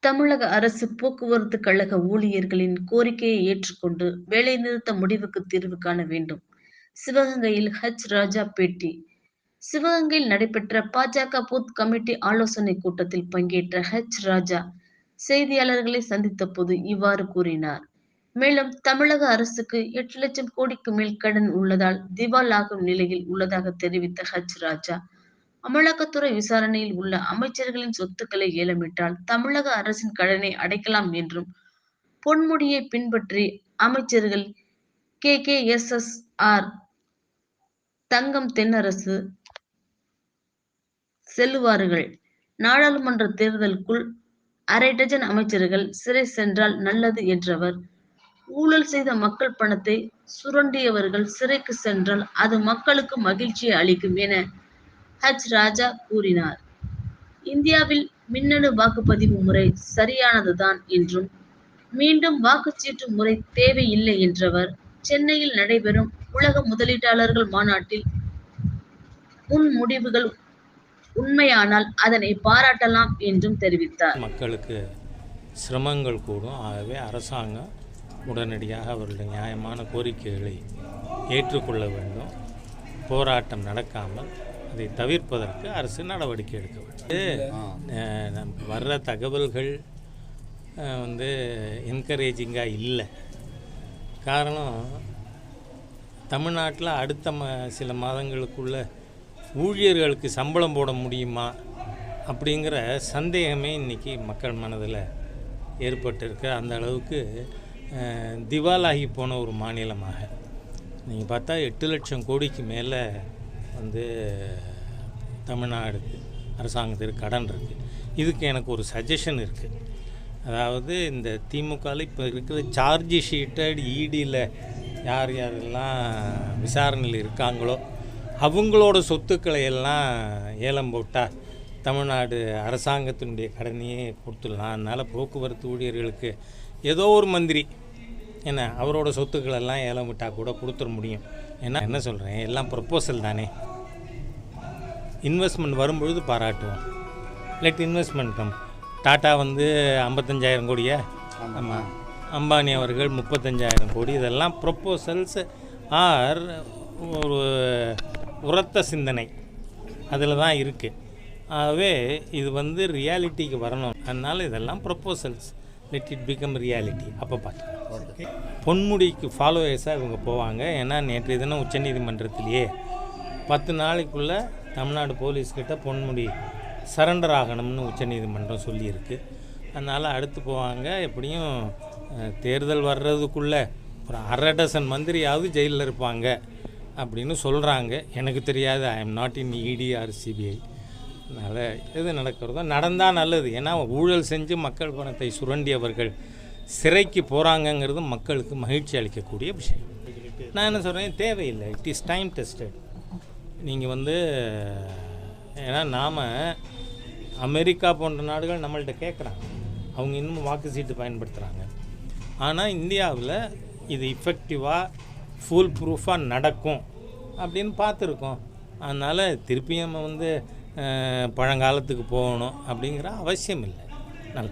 தமிழக அரசு போக்குவரத்து கழக ஊழியர்களின் கோரிக்கையை ஏற்றுக்கொண்டு வேலைநிறுத்த முடிவுக்கு தீர்வு காண வேண்டும். சிவகங்கையில் ராஜா பேட்டி. சிவகங்கையில் நடைபெற்ற பாஜக பூத் கமிட்டி ஆலோசனைக் கூட்டத்தில் பங்கேற்ற ராஜா செய்தியாளர்களை சந்தித்த போது இவ்வாறு கூறினார். மேலும் தமிழக அரசுக்கு 8 லட்சம் கோடிக்கு மேல் கடன் உள்ளதால் திவாலாகும் நிலையில் உள்ளதாக தெரிவித்த ராஜா, அமலாக்கத்துறை விசாரணையில் உள்ள அமைச்சர்களின் சொத்துக்களை ஏலமிட்டால் தமிழக அரசின் கடனை அடைக்கலாம் என்றும், பொன்முடியை பின்பற்றி அமைச்சர்கள் KKSSR, தங்கம் தென்னரசு செல்லுவார்கள். நாடாளுமன்ற தேர்தலுக்குள் அரை டஜன் அமைச்சர்கள் சிறை சென்றால் நல்லது என்றவர், ஊழல் செய்த மக்கள் பணத்தை சுரண்டியவர்கள் சிறைக்கு சென்றால் அது மக்களுக்கு மகிழ்ச்சியை அளிக்கும் என ராஜா கூறினார். இந்தியாவில் மின்னணு வாக்குப்பதிவு முறை சரியானதுதான் என்றும், மீண்டும் வாக்குச்சீட்டு முறை தேவையில்லை என்றவர், சென்னையில் நடைபெறும் உலக முதலீட்டாளர்கள் மாநாட்டில் முடிவுகள் உண்மையானால் அதனை பாராட்டலாம் என்றும் தெரிவித்தார். மக்களுக்கு சிரமங்கள் கூடும். ஆகவே அரசாங்கம் உடனடியாக அவர்களுடைய நியாயமான கோரிக்கைகளை ஏற்றுக்கொள்ள வேண்டும். போராட்டம் நடக்காமல் அதை தவிர்ப்பதற்கு அரசு நடவடிக்கை எடுக்க வேண்டும். வர்ற தகவல்கள் என்கரேஜிங்காக இல்லை. காரணம், தமிழ்நாட்டில் அடுத்த சில மாதங்களுக்குள்ள ஊழியர்களுக்கு சம்பளம் போட முடியுமா அப்படிங்கிற சந்தேகமே இன்றைக்கி மக்கள் மனதில் ஏற்பட்டிருக்கு. அந்த அளவுக்கு திவாலாகி போன ஒரு மாநிலமாக நீங்கள் பார்த்தா 8 லட்சம் கோடிக்கு மேலே தமிழ்நாடு அரசாங்கத்திற்கு கடன் இருக்குது. இதுக்கு எனக்கு ஒரு சஜஷன் இருக்குது. அதாவது இந்த திமுகவில் இப்போ இருக்கிற சார்ஜ் ஷீட்டட் இடியில் யார் யாரெல்லாம் விசாரணையில் இருக்காங்களோ அவங்களோட சொத்துக்களை எல்லாம் ஏலம் போட்டால் தமிழ்நாடு அரசாங்கத்தினுடைய கடனையே கொடுத்துடலாம். அதனால் போக்குவரத்து ஊழியர்களுக்கு ஏதோ ஒரு மந்திரி அவரோட சொத்துக்களெல்லாம் ஏலம் விட்டால் கூட கொடுத்துட முடியும். ஏன்னா என்ன சொல்கிறேன், எல்லாம் ப்ரொப்போசல் தானே. இன்வெஸ்ட்மெண்ட் வரும்பொழுது பாராட்டுவோம். Let investment cum. டாட்டா 55,000 கோடியா, ஆமாம், அம்பானி அவர்கள் 35,000 கோடி. இதெல்லாம் ப்ரொப்போசல்ஸ் ஆர் ஒரு உரத்த சிந்தனை அதில் தான் இருக்குது. ஆகவே இது ரியாலிட்டிக்கு வரணும். அதனால் இதெல்லாம் proposals. Let it become reality. அப்போ பார்த்துக்கலாம். பொன்முடிக்கு ஃபாலோவர்ஸாக இவங்க போவாங்க. ஏன்னா நேற்றைய தினம் உச்சநீதிமன்றத்திலேயே 10 நாளைக்குள்ளே தமிழ்நாடு போலீஸ்கிட்ட பொன்முடி சரண்டர் ஆகணும்னு உச்சநீதிமன்றம் சொல்லியிருக்கு. அதனால் அடுத்து போவாங்க. எப்படியும் தேர்தல் வர்றதுக்குள்ளே ஒரு அரை டசன் மந்திரியாவது ஜெயிலில் இருப்பாங்க அப்படின்னு சொல்கிறாங்க. எனக்கு தெரியாது. ஐ எம் நாட் இன் இடி ஆர் சிபிஐ. அதனால் எது நடக்கிறதோ நடந்தால் நல்லது. ஏன்னா ஊழல் செஞ்சு மக்கள் பணத்தை சுரண்டியவர்கள் சிறைக்கு போகிறாங்கங்கிறது மக்களுக்கு மகிழ்ச்சி அளிக்கக்கூடிய விஷயம். நான் என்ன சொல்கிறேன், தேவையில்லை. It is time tested. நீங்கள் ஏன்னா நாம் அமெரிக்கா போன்ற நாடுகள் நம்மள்கிட்ட கேட்குறாங்க. அவங்க இன்னும் வாக்கு சீட்டு பயன்படுத்துகிறாங்க. ஆனால் இந்தியாவில் இது இஃபெக்டிவாக ஃபுல் ப்ரூஃபாக நடக்கும் அப்படின்னு பார்த்துருக்கோம். அதனால் திருப்பியும் பழங்காலத்துக்கு போகணும் அப்படிங்கிற அவசியம் இல்லை. நல்லது.